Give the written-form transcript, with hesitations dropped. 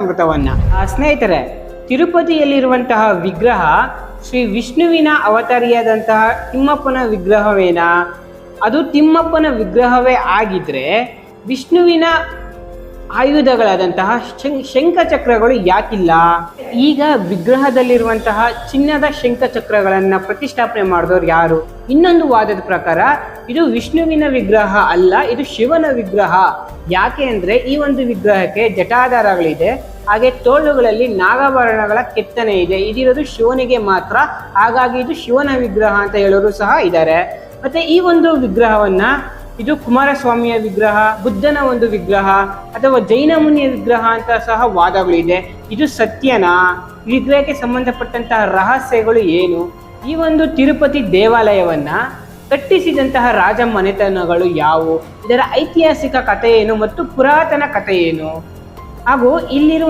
ಅಮೃತವನ್ನ. ಸ್ನೇಹಿತರೆ, ತಿರುಪತಿಯಲ್ಲಿರುವಂತಹ ವಿಗ್ರಹ ಶ್ರೀ ವಿಷ್ಣುವಿನ ಅವತಾರಿಯಾದಂತಹ ತಿಮ್ಮಪ್ಪನ ವಿಗ್ರಹವೇನಾ? ಅದು ತಿಮ್ಮಪ್ಪನ ವಿಗ್ರಹವೇ ಆಗಿದ್ರೆ ವಿಷ್ಣುವಿನ ಆಯುಧಗಳಾದಂತಹ ಶಂಖಚಕ್ರಗಳು ಯಾಕಿಲ್ಲ? ಈಗ ವಿಗ್ರಹದಲ್ಲಿರುವಂತಹ ಚಿನ್ನದ ಶಂಖಚಕ್ರಗಳನ್ನು ಪ್ರತಿಷ್ಠಾಪನೆ ಮಾಡಿದವರು ಯಾರು? ಇನ್ನೊಂದು ವಾದದ ಪ್ರಕಾರ ಇದು ವಿಷ್ಣುವಿನ ವಿಗ್ರಹ ಅಲ್ಲ, ಇದು ಶಿವನ ವಿಗ್ರಹ. ಯಾಕೆ ಅಂದ್ರೆ ಈ ಒಂದು ವಿಗ್ರಹಕ್ಕೆ ಜಟಾಧಾರಗಳಿದೆ, ಹಾಗೆ ತೋಳುಗಳಲ್ಲಿ ನಾಗಾಭರಣಗಳ ಕೆತ್ತನೆ ಇದೆ. ಇದಿರೋದು ಶಿವನಿಗೆ ಮಾತ್ರ, ಹಾಗಾಗಿ ಇದು ಶಿವನ ವಿಗ್ರಹ ಅಂತ ಹೇಳೋರು ಸಹ ಇದ್ದಾರೆ. ಮತ್ತೆ ಈ ಒಂದು ವಿಗ್ರಹವನ್ನ ಇದು ಕುಮಾರಸ್ವಾಮಿಯ ವಿಗ್ರಹ, ಬುದ್ಧನ ಒಂದು ವಿಗ್ರಹ ಅಥವಾ ಜೈನ ಮುನಿಯ ವಿಗ್ರಹ ಅಂತ ಸಹ ವಾದಗಳಿದೆ. ಇದು ಸತ್ಯನಾ? ವಿಗ್ರಹಕ್ಕೆ ಸಂಬಂಧಪಟ್ಟಂತಹ ರಹಸ್ಯಗಳು ಏನು? ಈ ಒಂದು ತಿರುಪತಿ ದೇವಾಲಯವನ್ನ ಕಟ್ಟಿಸಿದಂತಹ ರಾಜ ಮನೆತನಗಳು ಯಾವುವು? ಇದರ ಐತಿಹಾಸಿಕ ಕಥೆ ಏನು ಮತ್ತು ಪುರಾತನ ಕಥೆ ಏನು? ಹಾಗೂ ಇಲ್ಲಿರುವ